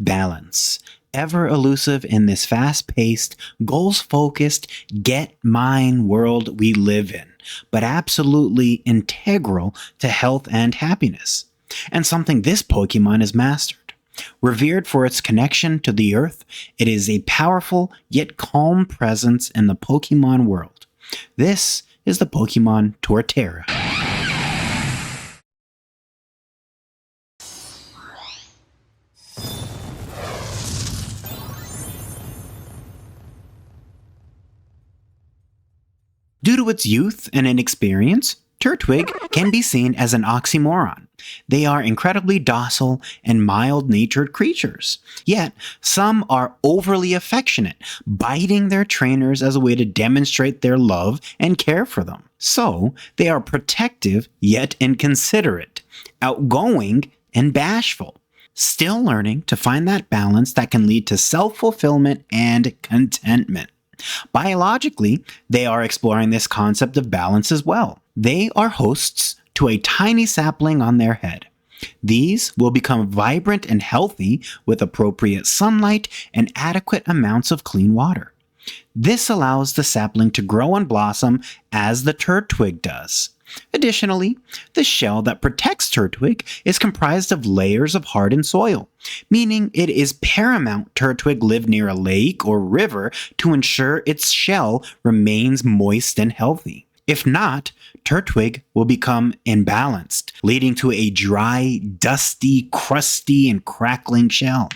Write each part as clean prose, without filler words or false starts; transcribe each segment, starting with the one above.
balance. Ever elusive in this fast-paced, goals-focused, get-mine world we live in, but absolutely integral to health and happiness, and something this Pokemon has mastered. Revered for its connection to the earth, it is a powerful yet calm presence in the Pokemon world. This is the Pokemon Torterra. Due to its youth and inexperience, Turtwig can be seen as an oxymoron. They are incredibly docile and mild-natured creatures, yet some are overly affectionate, biting their trainers as a way to demonstrate their love and care for them. So, they are protective yet inconsiderate, outgoing and bashful, still learning to find that balance that can lead to self-fulfillment and contentment. Biologically, they are exploring this concept of balance as well. They are hosts to a tiny sapling on their head. These will become vibrant and healthy with appropriate sunlight and adequate amounts of clean water. This allows the sapling to grow and blossom as the Turtwig does. Additionally, the shell that protects Turtwig is comprised of layers of hardened soil, meaning it is paramount Turtwig live near a lake or river to ensure its shell remains moist and healthy. If not, Turtwig will become imbalanced, leading to a dry, dusty, crusty, and crackling shell.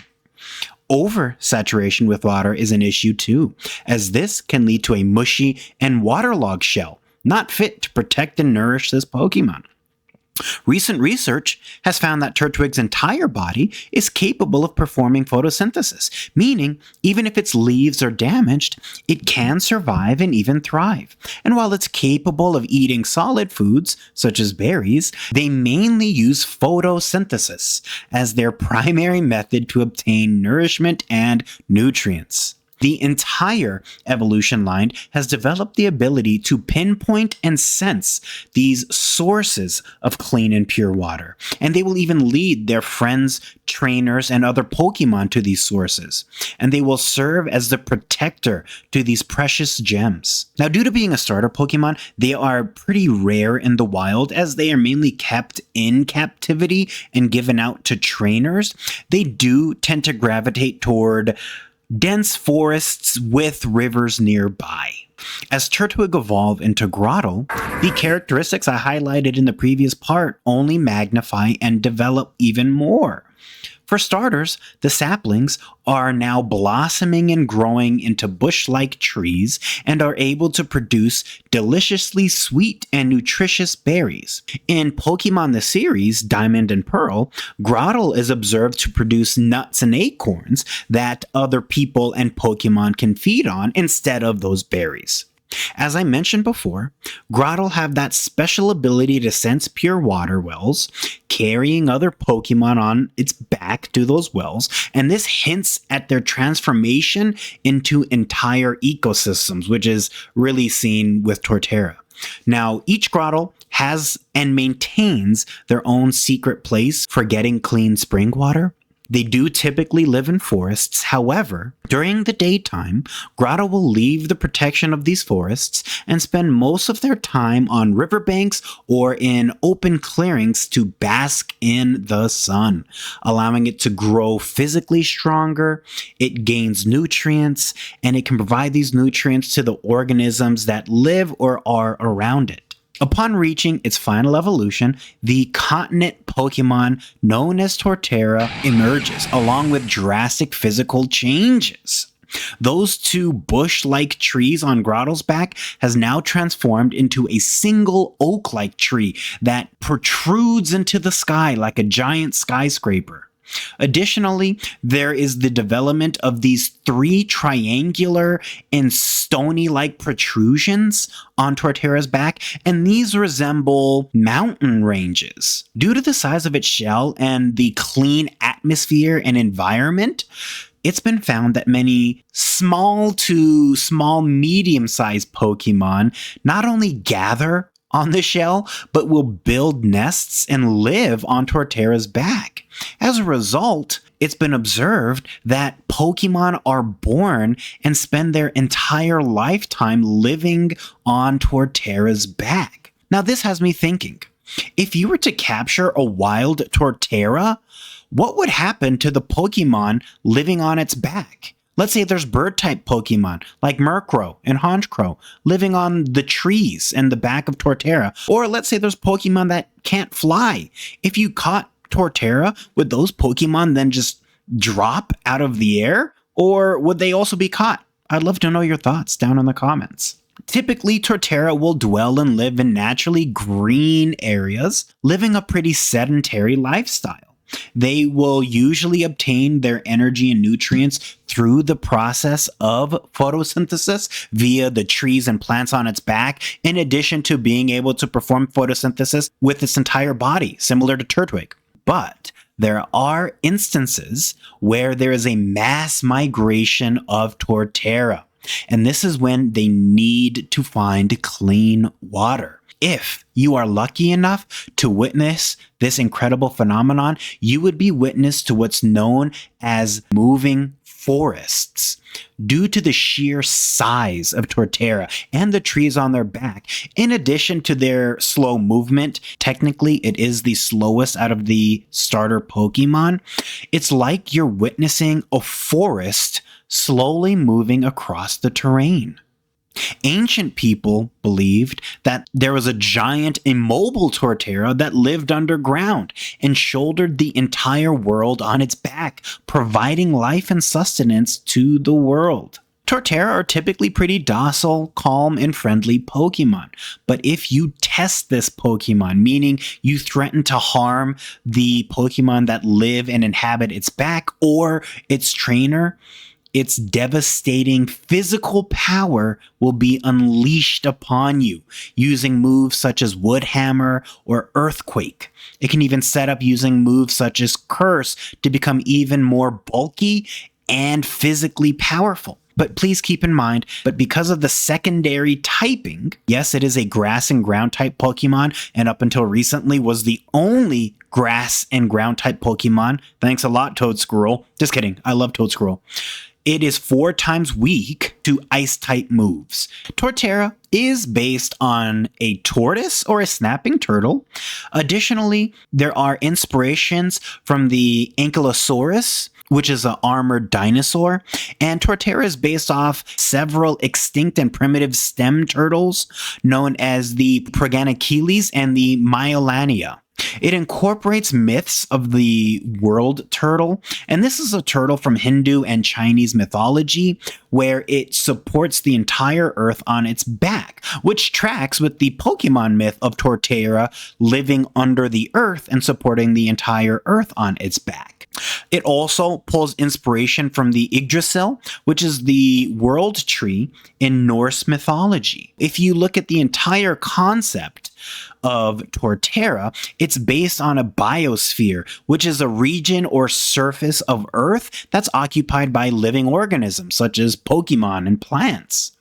Oversaturation with water is an issue too, as this can lead to a mushy and waterlogged shell, not fit to protect and nourish this Pokemon. Recent research has found that Turtwig's entire body is capable of performing photosynthesis, meaning even if its leaves are damaged, it can survive and even thrive. And while it's capable of eating solid foods, such as berries, they mainly use photosynthesis as their primary method to obtain nourishment and nutrients. The entire evolution line has developed the ability to pinpoint and sense these sources of clean and pure water, and they will even lead their friends, trainers, and other Pokemon to these sources, and they will serve as the protector to these precious gems. Now, due to being a starter Pokemon, they are pretty rare in the wild as they are mainly kept in captivity and given out to trainers. They do tend to gravitate toward dense forests with rivers nearby. As Turtwig evolve into Grottle, the characteristics I highlighted in the previous part only magnify and develop even more. For starters, the saplings are now blossoming and growing into bush-like trees and are able to produce deliciously sweet and nutritious berries. In Pokemon the series, Diamond and Pearl, Grottle is observed to produce nuts and acorns that other people and Pokemon can feed on instead of those berries. As I mentioned before, Grottle have that special ability to sense pure water wells, carrying other Pokemon on its back to those wells, and this hints at their transformation into entire ecosystems, which is really seen with Torterra. Now, each Grottle has and maintains their own secret place for getting clean spring water. They do typically live in forests. However, during the daytime, Grottle will leave the protection of these forests and spend most of their time on riverbanks or in open clearings to bask in the sun, allowing it to grow physically stronger. It gains nutrients, and it can provide these nutrients to the organisms that live or are around it. Upon reaching its final evolution, the continent Pokemon known as Torterra emerges, along with drastic physical changes. Those two bush-like trees on Grottle's back has now transformed into a single oak-like tree that protrudes into the sky like a giant skyscraper. Additionally, there is the development of these three triangular and stony-like protrusions on Torterra's back, and these resemble mountain ranges. Due to the size of its shell and the clean atmosphere and environment, it's been found that many small to medium-sized Pokemon not only gather on the shell, but will build nests and live on Torterra's back. As a result, it's been observed that Pokemon are born and spend their entire lifetime living on Torterra's back. Now, this has me thinking, if you were to capture a wild Torterra, what would happen to the Pokemon living on its back? Let's say there's bird-type Pokemon like Murkrow and Honchkrow living on the trees and the back of Torterra. Or let's say there's Pokemon that can't fly. If you caught Torterra, would those Pokemon then just drop out of the air? Or would they also be caught? I'd love to know your thoughts down in the comments. Typically, Torterra will dwell and live in naturally green areas, living a pretty sedentary lifestyle. They will usually obtain their energy and nutrients through the process of photosynthesis via the trees and plants on its back, in addition to being able to perform photosynthesis with its entire body, similar to Turtwig. But there are instances where there is a mass migration of Torterra, and this is when they need to find clean water. If you are lucky enough to witness this incredible phenomenon, you would be witness to what's known as moving forests. Due to the sheer size of Torterra and the trees on their back, in addition to their slow movement, technically it is the slowest out of the starter Pokemon, it's like you're witnessing a forest slowly moving across the terrain. Ancient people believed that there was a giant immobile Torterra that lived underground and shouldered the entire world on its back, providing life and sustenance to the world. Torterra are typically pretty docile, calm, and friendly Pokemon. But if you test this Pokemon, meaning you threaten to harm the Pokemon that live and inhabit its back or its trainer, its devastating physical power will be unleashed upon you using moves such as Wood Hammer or Earthquake. It can even set up using moves such as Curse to become even more bulky and physically powerful. But please keep in mind, but because of the secondary typing, yes, it is a grass and ground type Pokemon, and up until recently was the only grass and ground type Pokemon. Thanks a lot, Toad Squirrel. Just kidding. I love Toad Squirrel. It is 4 times weak to ice-type moves. Torterra is based on a tortoise or a snapping turtle. Additionally, there are inspirations from the Ankylosaurus, which is an armored dinosaur, and Torterra is based off several extinct and primitive stem turtles known as the Proganachilles and the Myolania. It incorporates myths of the world turtle, and this is a turtle from Hindu and Chinese mythology where it supports the entire earth on its back, which tracks with the Pokemon myth of Torterra living under the earth and supporting the entire earth on its back. It also pulls inspiration from the Yggdrasil, which is the world tree in Norse mythology. If you look at the entire concept of Torterra, it's based on a biosphere, which is a region or surface of Earth that's occupied by living organisms, such as Pokemon and plants.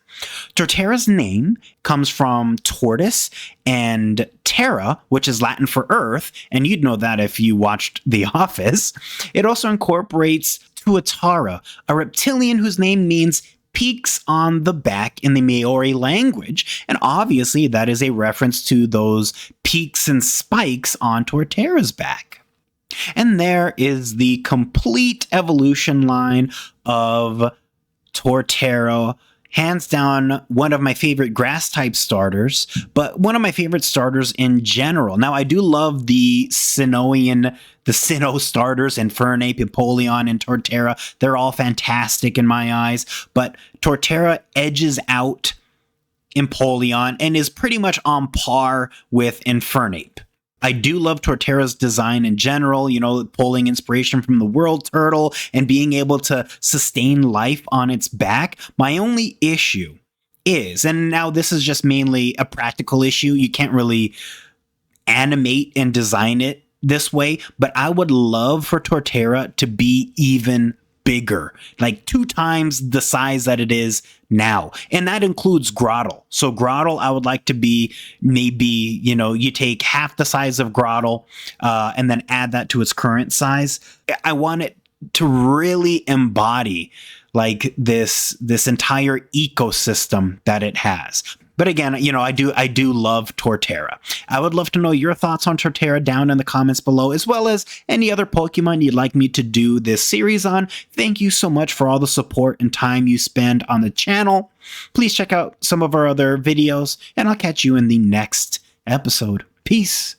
Torterra's name comes from tortoise and terra, which is Latin for earth, and you'd know that if you watched The Office. It also incorporates Tuatara, a reptilian whose name means peaks on the back in the Maori language, and obviously that is a reference to those peaks and spikes on Torterra's back. And there is the complete evolution line of Torterra. Hands down, one of my favorite grass-type starters, but one of my favorite starters in general. Now, I do love the Sinnoh starters, Infernape, Empoleon, and Torterra. They're all fantastic in my eyes, but Torterra edges out Empoleon and is pretty much on par with Infernape. I do love Torterra's design in general, pulling inspiration from the world turtle and being able to sustain life on its back. My only issue is, and now this is just mainly a practical issue, you can't really animate and design it this way, but I would love for Torterra to be even bigger, like 2 times the size that it is now. And that includes Grottle. So Grottle, I would like to be maybe, you take half the size of Grottle and then add that to its current size. I want it to really embody like this entire ecosystem that it has. But again, you know, I do love Torterra. I would love to know your thoughts on Torterra down in the comments below, as well as any other Pokemon you'd like me to do this series on. Thank you so much for all the support and time you spend on the channel. Please check out some of our other videos, and I'll catch you in the next episode. Peace.